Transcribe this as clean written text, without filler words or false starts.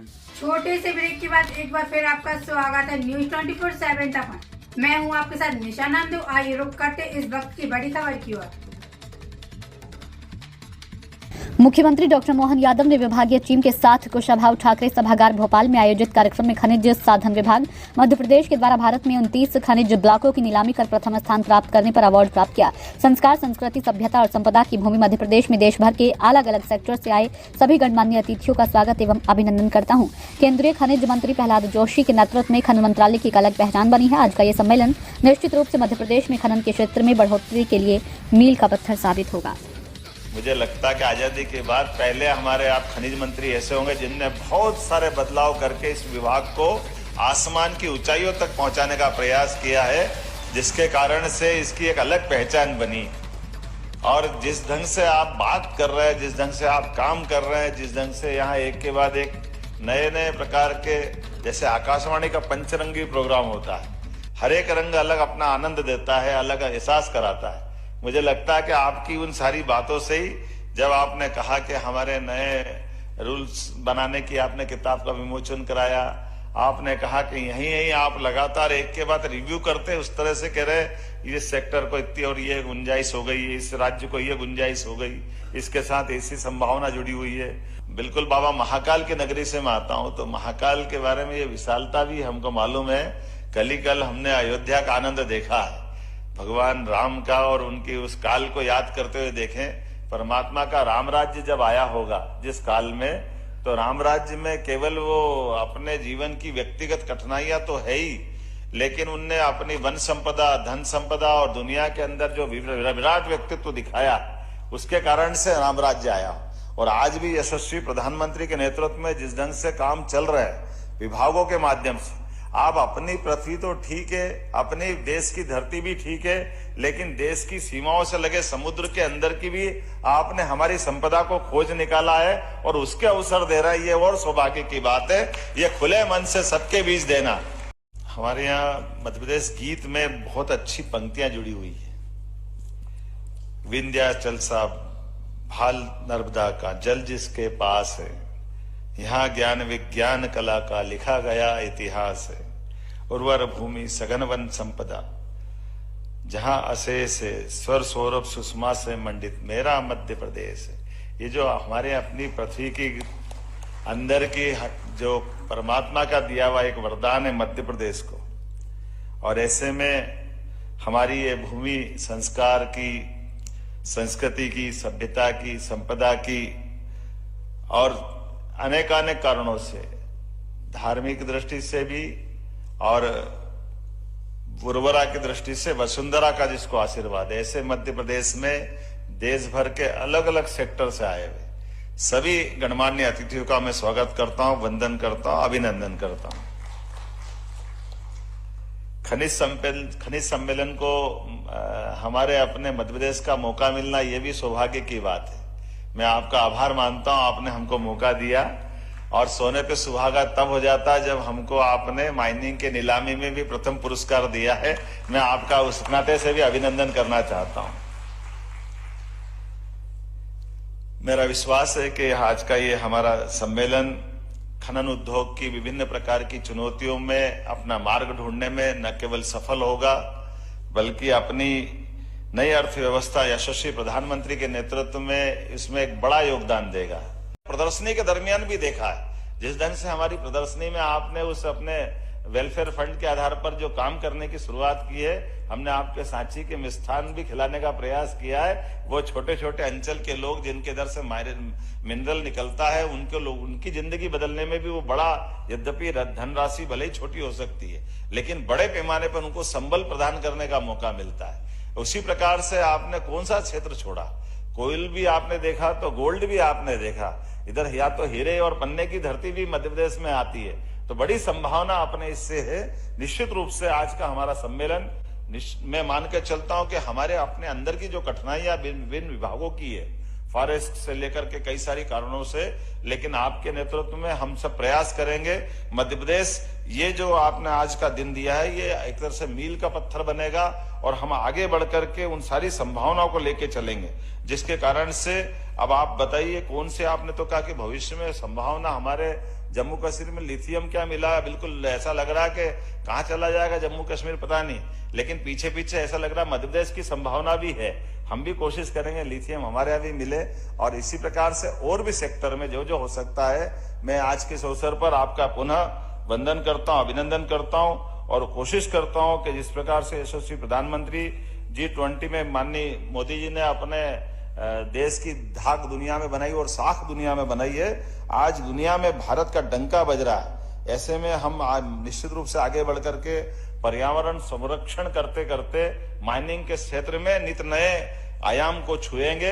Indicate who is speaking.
Speaker 1: छोटे से ब्रेक के बाद एक बार फिर आपका स्वागत है न्यूज 24/7 तक। मैं हूं आपके साथ निशा नामदेव। आइए रुक करते इस वक्त की बड़ी खबर की ओर।
Speaker 2: मुख्यमंत्री डॉक्टर मोहन यादव ने विभागीय टीम के साथ कुशाभाऊ ठाकरे सभागार भोपाल में आयोजित कार्यक्रम में खनिज साधन विभाग मध्य प्रदेश के द्वारा भारत में 29 खनिज ब्लॉकों की नीलामी कर प्रथम स्थान प्राप्त करने पर अवार्ड प्राप्त किया। संस्कार, संस्कृति, सभ्यता और संपदा की भूमि मध्य प्रदेश में देश भर के अलग अलग सेक्टर से आए सभी गणमान्य अतिथियों का स्वागत एवं अभिनंदन करता हूँ। केंद्रीय खनिज मंत्री प्रहलाद जोशी के नेतृत्व में खनन मंत्रालय की एक अलग पहचान बनी है। आज का ये सम्मेलन निश्चित रूप से मध्य प्रदेश में खनन के क्षेत्र में बढ़ोतरी के लिए मील का पत्थर साबित होगा।
Speaker 3: मुझे लगता है कि आज़ादी के बाद पहले हमारे आप खनिज मंत्री ऐसे होंगे जिनने बहुत सारे बदलाव करके इस विभाग को आसमान की ऊंचाइयों तक पहुंचाने का प्रयास किया है, जिसके कारण से इसकी एक अलग पहचान बनी। और जिस ढंग से आप बात कर रहे हैं, जिस ढंग से आप काम कर रहे हैं, जिस ढंग से यहाँ एक के बाद एक नए नए प्रकार के, जैसे आकाशवाणी का पंचरंगी प्रोग्राम होता है, हर एक रंग अलग अपना आनंद देता है, अलग एहसास कराता है। मुझे लगता है कि आपकी उन सारी बातों से ही, जब आपने कहा कि हमारे नए रूल्स बनाने की आपने किताब का विमोचन कराया, आपने कहा कि यहीं यहीं आप लगातार एक के बाद रिव्यू करते उस तरह से कह रहे इस सेक्टर को इतनी और ये गुंजाइश हो गई, इस राज्य को ये गुंजाइश हो गई, इसके साथ ऐसी संभावना जुड़ी हुई है। बिल्कुल बाबा महाकाल की नगरी से मैं आता हूँ, तो महाकाल के बारे में ये विशालता भी हमको मालूम है। कल हमने अयोध्या का आनंद देखा है, भगवान राम का, और उनकी उस काल को याद करते हुए देखें परमात्मा का राम राज्य जब आया होगा जिस काल में, तो राम राज्य में केवल वो अपने जीवन की व्यक्तिगत कठिनाइयां तो है ही, लेकिन उनने अपनी वन संपदा, धन संपदा और दुनिया के अंदर जो विराट व्यक्तित्व दिखाया, उसके कारण से राम राज्य आया। और आज भी यशस्वी प्रधानमंत्री के नेतृत्व में जिस ढंग से काम चल रहा है विभागों के माध्यम से, आप अपनी पृथ्वी तो ठीक है, अपने देश की धरती भी ठीक है, लेकिन देश की सीमाओं से लगे समुद्र के अंदर की भी आपने हमारी संपदा को खोज निकाला है और उसके अवसर दे रहा है। ये और सौभाग्य की बात है, ये खुले मन से सबके बीच देना। हमारे यहाँ मध्य प्रदेश गीत में बहुत अच्छी पंक्तियां जुड़ी हुई है। विंध्याचल सा भाल नर्मदा का जल जिसके पास है, यहाँ ज्ञान विज्ञान कला का लिखा गया इतिहास है। उर्वर भूमि सघन वन संपदा, जहाँ अशेष है स्वर सौरभ सुषमा से मंडित मेरा मध्य प्रदेश है। ये जो हमारे अपनी पृथ्वी की अंदर की जो परमात्मा का दिया हुआ एक वरदान है मध्य प्रदेश को, और ऐसे में हमारी ये भूमि संस्कार की, संस्कृति की, सभ्यता की, संपदा की और अनेकानेक कारणों से, धार्मिक दृष्टि से भी और उर्वरा की दृष्टि से वसुंधरा का जिसको आशीर्वाद है, ऐसे मध्य प्रदेश में देश भर के अलग अलग सेक्टर से आए हुए सभी गणमान्य अतिथियों का मैं स्वागत करता हूं, वंदन करता हूं, अभिनंदन करता हूं। खनिज सम्मेलन को हमारे अपने मध्य प्रदेश का मौका मिलना, यह भी सौभाग्य की बात है। मैं आपका आभार मानता हूं, आपने हमको मौका दिया। और सोने पे सुहागा तब हो जाता है जब हमको आपने माइनिंग के नीलामी में भी प्रथम पुरस्कार दिया है। मैं आपका उस नाते से भी अभिनंदन करना चाहता हूं। मेरा विश्वास है कि आज का ये हमारा सम्मेलन खनन उद्योग की विभिन्न प्रकार की चुनौतियों में अपना मार्ग ढूंढने में न केवल सफल होगा, बल्कि अपनी नई अर्थव्यवस्था यशस्वी प्रधानमंत्री के नेतृत्व में इसमें एक बड़ा योगदान देगा। प्रदर्शनी के दरमियान भी देखा है जिस ढंग से हमारी प्रदर्शनी में आपने उस अपने वेलफेयर फंड के आधार पर जो काम करने की शुरुआत की है, हमने आपके सांची के मिष्ठान भी खिलाने का प्रयास किया है। वो छोटे छोटे अंचल के लोग जिनके दर से मिनरल निकलता है, उनकी जिंदगी बदलने में भी वो बड़ा, यद्यपि धनराशि भले ही छोटी हो सकती है, लेकिन बड़े पैमाने पर उनको संबल प्रदान करने का मौका मिलता है। उसी प्रकार से आपने कौन सा क्षेत्र छोड़ा, कोयल भी आपने देखा तो गोल्ड भी आपने देखा, इधर या तो हीरे और पन्ने की धरती भी मध्य प्रदेश में आती है, तो बड़ी संभावना अपने इससे है। निश्चित रूप से आज का हमारा सम्मेलन, मैं मान के चलता हूं कि हमारे अपने अंदर की जो कठिनाइयां विभिन्न विभागों की है, फॉरेस्ट से लेकर के कई सारी कारणों से, लेकिन आपके नेतृत्व में हम सब प्रयास करेंगे। मध्य प्रदेश ये जो आपने आज का दिन दिया है, ये एक तरह से मील का पत्थर बनेगा और हम आगे बढ़कर के उन सारी संभावनाओं को लेके चलेंगे, जिसके कारण से अब आप बताइए कौन से, आपने तो कहा कि भविष्य में संभावना हमारे जम्मू कश्मीर में लिथियम क्या मिला, बिल्कुल ऐसा लग रहा है कि कहाँ चला जाएगा जम्मू कश्मीर पता नहीं, लेकिन पीछे पीछे ऐसा लग रहा है मध्य प्रदेश की संभावना भी है। हम भी कोशिश करेंगे लिथियम हमारे यहाँ भी मिले, और इसी प्रकार से और भी सेक्टर में जो जो हो सकता है, मैं आज के इस अवसर पर आपका पुनः वंदन करता हूँ, अभिनंदन करता हूँ, और कोशिश करता हूँ कि जिस प्रकार से यशस्वी प्रधानमंत्री G20 में माननीय मोदी जी ने अपने देश की धाक दुनिया में बनाई और साख दुनिया में बनाई है, आज दुनिया में भारत का डंका बज रहा है। ऐसे में हम निश्चित रूप से आगे बढ़ करके पर्यावरण संरक्षण करते करते माइनिंग के क्षेत्र में नित नए आयाम को छुएंगे।